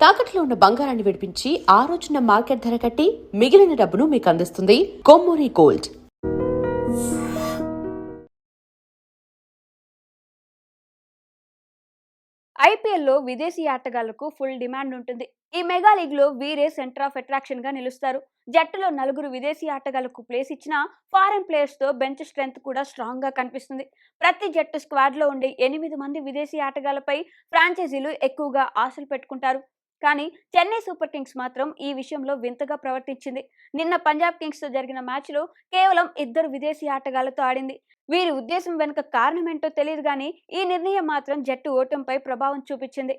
తాకట్లో ఉన్న బంగారాన్ని విడిపించి ఆ రోజున మార్కెట్ ధర కట్టి మిగిలిన డబ్బును మీకు అందిస్తుంది కొమ్మూరి గోల్డ్. ఐపీఎల్లో విదేశీ ఆటగాళ్లకు ఫుల్ డిమాండ్ ఉంటుంది. ఈ మెగా లీగ్ లో వీరే సెంటర్ ఆఫ్ అట్రాక్షన్ గా నిలుస్తారు. జట్టులో 4 విదేశీ ఆటగాళ్లకు ప్లేస్ ఇచ్చిన ఫారెన్ ప్లేయర్స్ తో బెంచ్ స్ట్రెంత్ కూడా స్ట్రాంగ్ గా కనిపిస్తుంది. ప్రతి జట్టు స్క్వాడ్ లో ఉండే 8 మంది విదేశీ ఆటగాళ్లపై ఫ్రాంచైజీలు ఎక్కువగా ఆశలు పెట్టుకుంటారు. కానీ చెన్నై సూపర్ కింగ్స్ మాత్రం ఈ విషయంలో వింతగా ప్రవర్తించింది. నిన్న పంజాబ్ కింగ్స్ తో జరిగిన మ్యాచ్ లో కేవలం 2 విదేశీ ఆటగాళ్లతో ఆడింది. వీరి ఉద్దేశం వెనుక కారణం ఏంటో తెలియదు కానీ ఈ నిర్ణయం మాత్రం జట్టు ఓటమిపై ప్రభావం చూపించింది.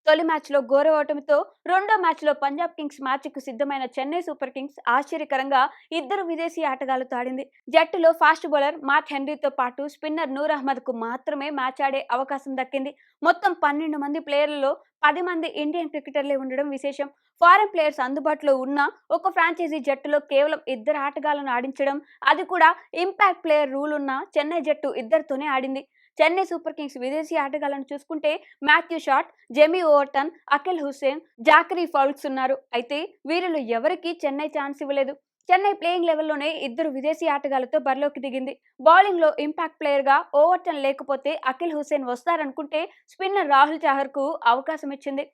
తొలి మ్యాచ్ లో ఘోర ఓటమితో రెండో మ్యాచ్ లో పంజాబ్ కింగ్స్ మ్యాచ్ కు సిద్ధమైన చెన్నై సూపర్ కింగ్స్ ఆశ్చర్యకరంగా 2 విదేశీ ఆటగాళ్లతో ఆడింది. జట్టులో ఫాస్ట్ బౌలర్ మాట్ హెన్రీతో పాటు స్పిన్నర్ నూర్ అహ్మద్ కు మాత్రమే మ్యాచ్ ఆడే అవకాశం దక్కింది. మొత్తం 12 మంది ప్లేయర్లలో 10 మంది ఇండియన్ క్రికెటర్లే ఉండడం విశేషం. ఫారెన్ ప్లేయర్స్ అందుబాటులో ఉన్న ఒక ఫ్రాంచైజీ జట్టులో కేవలం 2 ఆటగాళ్లను ఆడించడం, అది కూడా ఇంపాక్ట్ ప్లేయర్ రూల్ ఉన్న చెన్నై జట్టు 2తోనే ఆడింది. చెన్నై సూపర్ కింగ్స్ విదేశీ ఆటగాళ్లను చూసుకుంటే Matthew Short, Jamie Overton, Akeal Hosein, Zachary Foulkes ఉన్నారు. అయితే వీరిలో ఎవరికీ చెన్నై ఛాన్స్ ఇవ్వలేదు. చెన్నై ప్లేయింగ్ లెవెల్లోనే 2 విదేశీ ఆటగాళ్లతో బరిలోకి దిగింది. బౌలింగ్ లో ఇంపాక్ట్ ప్లేయర్ గా ఓవర్టన్ లేకపోతే అకిల్ హుస్సేన్ వస్తారనుకుంటే స్పిన్నర్ రాహుల్ చహర్ కు అవకాశం ఇచ్చింది.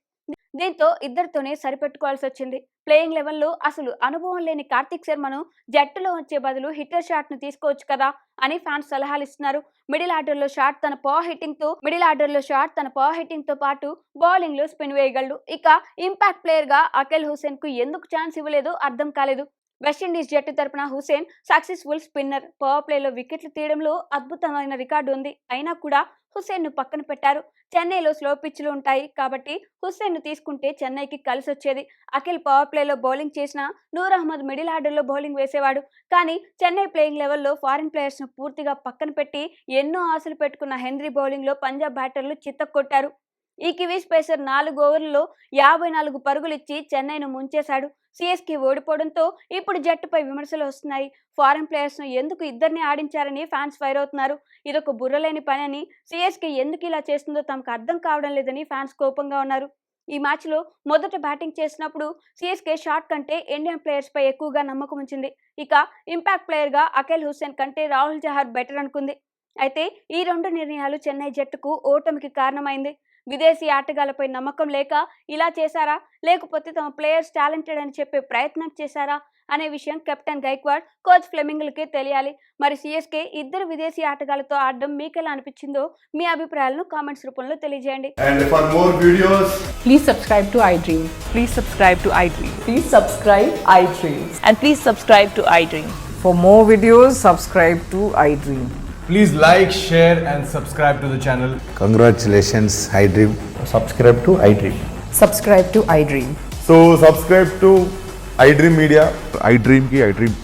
దీంతో 2తోనే సరిపెట్టుకోవాల్సి వచ్చింది. ప్లేయింగ్ లెవెల్లో అసలు అనుభవం లేని కార్తిక్ శర్మను జట్టులో వచ్చే బదులు హిట్టర్ షాట్ ను తీసుకోవచ్చు కదా అని ఫ్యాన్స్ సలహాలు ఇస్తున్నారు. మిడిల్ ఆర్డర్ లో షాట్ తన పవర్ హిట్టింగ్ తో పాటు బౌలింగ్ లో స్పిన్ వేయగలడు. ఇక ఇంపాక్ట్ ప్లేయర్ గా అకిల్ హుస్సేన్ కు ఎందుకు ఛాన్స్ ఇవ్వలేదో అర్థం కాలేదు. వెస్టిండీస్ జట్టు తరపున హుస్సేన్ సక్సెస్ఫుల్ స్పిన్నర్. పవర్ ప్లేలో వికెట్లు తీయడంలో అద్భుతమైన రికార్డు ఉంది. అయినా కూడా హుస్సేన్ ను పక్కన పెట్టారు. చెన్నైలో స్లో పిచ్లు ఉంటాయి కాబట్టి హుస్సేన్ ను తీసుకుంటే చెన్నైకి కలిసి వచ్చేది. అఖిల్ పవర్ ప్లేలో బౌలింగ్ చేసిన నూర్ అహ్మద్ మిడిల్ ఆర్డర్ లో బౌలింగ్ వేసేవాడు. కానీ చెన్నై ప్లేయింగ్ లెవెల్లో ఫారిన్ ప్లేయర్స్ ను పూర్తిగా పక్కన పెట్టి ఎన్నో ఆశలు పెట్టుకున్న హెన్రీ బౌలింగ్ లో పంజాబ్ బ్యాటర్లు చిత్తకొట్టారు. ఈ కివీస్ పేసర్ 4 ఓవర్లలో 54 పరుగులిచ్చి చెన్నైను ముంచేశాడు. సిఎస్కే ఓడిపోవడంతో ఇప్పుడు జట్టుపై విమర్శలు వస్తున్నాయి. ఫారెన్ ప్లేయర్స్ ను ఎందుకు 2ని ఆడించారని ఫ్యాన్స్ ఫైర్ అవుతున్నారు. ఇదొక బుర్రలేని పని అని, సిఎస్కే ఎందుకు ఇలా చేస్తుందో తమకు అర్థం కావడం లేదని ఫ్యాన్స్ కోపంగా ఉన్నారు. ఈ మ్యాచ్ లో మొదట బ్యాటింగ్ చేసినప్పుడు సిఎస్కే షాట్ కంటే ఇండియన్ ప్లేయర్స్ పై ఎక్కువగా నమ్మకం ఉంచింది. ఇక ఇంపాక్ట్ ప్లేయర్ గా అకిల్ హుస్సేన్ కంటే రాహుల్ చహర్ బెటర్ అనుకుంది. అయితే ఈ 2 నిర్ణయాలు చెన్నై జట్టుకు ఓటమికి కారణమైంది. విదేశీ ఆటగాళ్లపై నమ్మకం లేక ఇలా చేశారా, లేకపోతే తమ ప్లేయర్స్ టాలెంటెడ్ అని చెప్పే ప్రయత్నం చేశారా అనే విషయం కెప్టెన్ గైక్వాడ్, కోచ్ ఫ్లెమింగ్లకే తెలియాలి. మరి సిఎస్కే 2 విదేశీ ఆటగాళ్లతో ఆడడం మీకెలా అనిపించిందో మీ అభిప్రాయాలను కామెంట్స్ రూపంలో తెలియజేయండి. And for more videos, please subscribe to iDream. Please subscribe to iDream. Please subscribe iDream. And please subscribe to iDream. For more videos, subscribe to iDream. please like, share and subscribe to the channel. Congratulations, iDream. Subscribe to iDream. Subscribe to iDream. So subscribe to iDream Media. iDream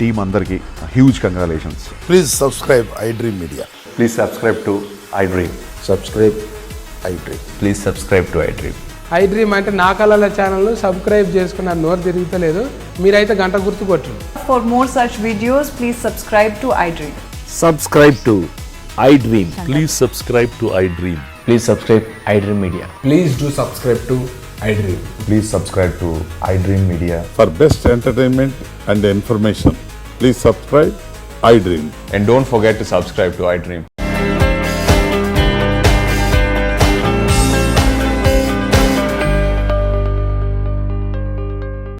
team అందరికి huge congratulations. Please subscribe iDream Media. Please subscribe to iDream. Subscribe iDream. Please subscribe to iDream. iDream అంటే నా కళల channel subscribe చేసుకున్న నోరు తిరుగుతలేదు, మీరైతే గంట గుర్తు కొట్టండి. For more such videos, please subscribe to iDream. Subscribe to iDream. Please subscribe to iDream. Please subscribe iDream Media. Please do subscribe to iDream. Please subscribe to iDream Media. For best entertainment and information, please subscribe iDream. And don't forget to subscribe to iDream.